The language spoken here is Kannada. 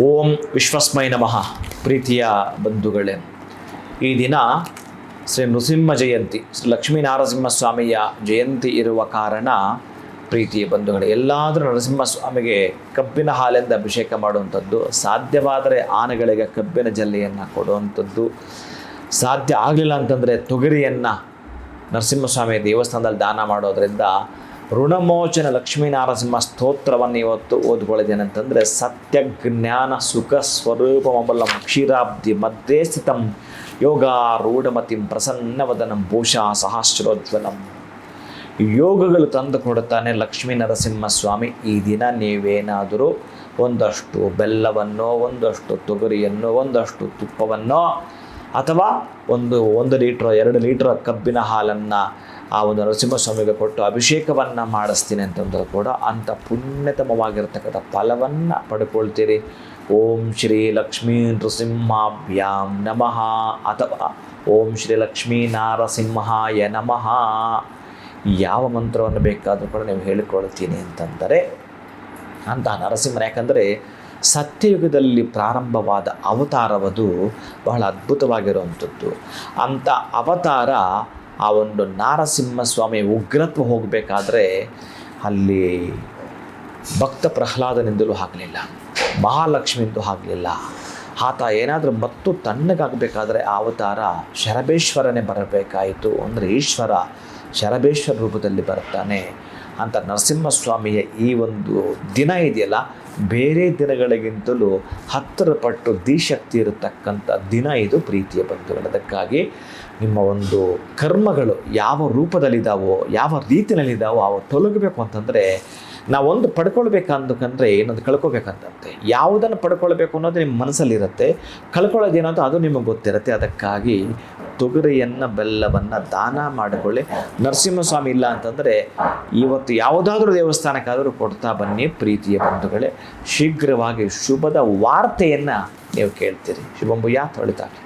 ಓಂ ವಿಶ್ವಸ್ಮೈ ನಮಃ. ಪ್ರೀತಿಯ ಬಂಧುಗಳೇ, ಈ ದಿನ ಶ್ರೀ ನೃಸಿಂಹ ಜಯಂತಿ, ಶ್ರೀ ಲಕ್ಷ್ಮೀನರಸಿಂಹಸ್ವಾಮಿಯ ಜಯಂತಿ ಇರುವ ಕಾರಣ ಪ್ರೀತಿಯ ಬಂಧುಗಳೇ, ಎಲ್ಲಾದರೂ ನರಸಿಂಹಸ್ವಾಮಿಗೆ ಕಬ್ಬಿನ ಹಾಲಿಂದ ಅಭಿಷೇಕ ಮಾಡುವಂಥದ್ದು, ಸಾಧ್ಯವಾದರೆ ಆನೆಗಳಿಗೆ ಕಬ್ಬಿನ ಜಲ್ಲೆಯನ್ನು ಕೊಡುವಂಥದ್ದು, ಸಾಧ್ಯ ಆಗಲಿಲ್ಲ ಅಂತಂದರೆ ತೊಗರಿಯನ್ನು ನರಸಿಂಹಸ್ವಾಮಿ ದೇವಸ್ಥಾನದಲ್ಲಿ ದಾನ ಮಾಡೋದರಿಂದ ಋಣಮೋಚನ ಲಕ್ಷ್ಮೀನರಸಿಂಹ ಸ್ತೋತ್ರವನ್ನು ಇವತ್ತು ಓದ್ಕೊಳ್ಳೋದೇನೆ ಅಂತಂದರೆ, ಸತ್ಯ ಜ್ಞಾನ ಸುಖ ಸ್ವರೂಪಮಬಲಂ ಕ್ಷೀರಾಬ್ಧಿ ಮಧ್ಯೆ ಸ್ಥಿತಂ ಯೋಗಾರೂಢಮತಿಂ ಪ್ರಸನ್ನವದನಂ ಭೂಷಾ ಸಹಸ್ರೋಜ್ವಲಂ. ಯೋಗಗಳು ತಂದು ಕೊಡುತ್ತಾನೆ ಲಕ್ಷ್ಮೀ ನರಸಿಂಹಸ್ವಾಮಿ. ಈ ದಿನ ನೀವೇನಾದರೂ ಒಂದಷ್ಟು ಬೆಲ್ಲವನ್ನು, ಒಂದಷ್ಟು ತೊಗರಿಯನ್ನು, ಒಂದಷ್ಟು ತುಪ್ಪವನ್ನು ಅಥವಾ ಒಂದು ಲೀಟ್ರ್ 2 ಲೀಟ್ರ್ ಕಬ್ಬಿನ ಹಾಲನ್ನು ಆ ಒಂದು ನರಸಿಂಹಸ್ವಾಮಿಗೆ ಕೊಟ್ಟು ಅಭಿಷೇಕವನ್ನು ಮಾಡಿಸ್ತೀನಿ ಅಂತಂದರೂ ಕೂಡ ಅಂಥ ಪುಣ್ಯತಮವಾಗಿರ್ತಕ್ಕಂಥ ಫಲವನ್ನು ಪಡ್ಕೊಳ್ತೀರಿ. ಓಂ ಶ್ರೀ ಲಕ್ಷ್ಮೀ ನೃಸಿಂಹಾಭ್ಯಾಂ ನಮಃ ಅಥವಾ ಓಂ ಶ್ರೀ ಲಕ್ಷ್ಮೀ ನಾರಸಿಂಹಾಯ ನಮಃ. ಯಾವ ಮಂತ್ರವನ್ನು ಬೇಕಾದರೂ ಕೂಡ ನೀವು ಹೇಳಿಕೊಳ್ತೀನಿ ಅಂತಂದರೆ ಅಂತಹ ನರಸಿಂಹನ, ಯಾಕಂದರೆ ಸತ್ಯಯುಗದಲ್ಲಿ ಪ್ರಾರಂಭವಾದ ಅವತಾರವದು ಬಹಳ ಅದ್ಭುತವಾಗಿರುವಂಥದ್ದು. ಅಂಥ ಅವತಾರ ಆ ಒಂದು ನರಸಿಂಹಸ್ವಾಮಿ ಉಗ್ರತ್ವ ಹೋಗಬೇಕಾದ್ರೆ ಅಲ್ಲಿ ಭಕ್ತ ಪ್ರಹ್ಲಾದನಿಂದಲೂ ಆಗಲಿಲ್ಲ, ಮಹಾಲಕ್ಷ್ಮಿಯಿಂದಲೂ ಆಗಲಿಲ್ಲ. ಆತ ಏನಾದರೂ ಮತ್ತು ತಣ್ಣಗಾಗಬೇಕಾದ್ರೆ ಆ ಅವತಾರ ಶರಬೇಶ್ವರನೇ ಬರಬೇಕಾಯಿತು. ಅಂದರೆ ಈಶ್ವರ ಶರಬೇಶ್ವರ ರೂಪದಲ್ಲಿ ಬರ್ತಾನೆ. ಅಂತ ನರಸಿಂಹಸ್ವಾಮಿಯ ಈ ಒಂದು ದಿನ ಇದೆಯಲ್ಲ, ಬೇರೆ ದಿನಗಳಿಗಿಂತಲೂ 10 ಪಟ್ಟು ದಿಶಕ್ತಿ ಇರತಕ್ಕಂಥ ದಿನ ಇದು ಪ್ರೀತಿಯ ಬಂಧುಗಳು. ಅದಕ್ಕಾಗಿ ನಿಮ್ಮ ಒಂದು ಕರ್ಮಗಳು ಯಾವ ರೂಪದಲ್ಲಿದ್ದಾವೋ, ಯಾವ ರೀತಿಯಲ್ಲಿದ್ದಾವೋ ಅವು ತೊಲಗಬೇಕು ಅಂತಂದರೆ ನಾವೊಂದು ಪಡ್ಕೊಳ್ಬೇಕಂದ್ರೆ ಏನೊಂದು ಕಳ್ಕೊಬೇಕಂತಂತೆ. ಯಾವುದನ್ನು ಪಡ್ಕೊಳ್ಬೇಕು ಅನ್ನೋದು ನಿಮ್ಮ ಮನಸ್ಸಲ್ಲಿರುತ್ತೆ, ಕಳ್ಕೊಳ್ಳೋದೇನಂತ ಅದು ನಿಮಗೆ ಗೊತ್ತಿರುತ್ತೆ. ಅದಕ್ಕಾಗಿ ತೊಗರಿಯನ್ನು ಬೆಲ್ಲವನ್ನು ದಾನ ಮಾಡಿಕೊಳ್ಳಿ. ನರಸಿಂಹಸ್ವಾಮಿ ಇಲ್ಲ ಅಂತಂದರೆ ಇವತ್ತು ಯಾವುದಾದ್ರೂ ದೇವಸ್ಥಾನಕ್ಕಾದರೂ ಕೊಡ್ತಾ ಬನ್ನಿ ಪ್ರೀತಿಯ ಬಂಧುಗಳೇ. ಶೀಘ್ರವಾಗಿ ಶುಭದ ವಾರ್ತೆಯನ್ನು ನೀವು ಕೇಳ್ತೀರಿ. ಶುಭಂ ಭೂಯಾತ್. ಒಳಿತಾಗಲಿ.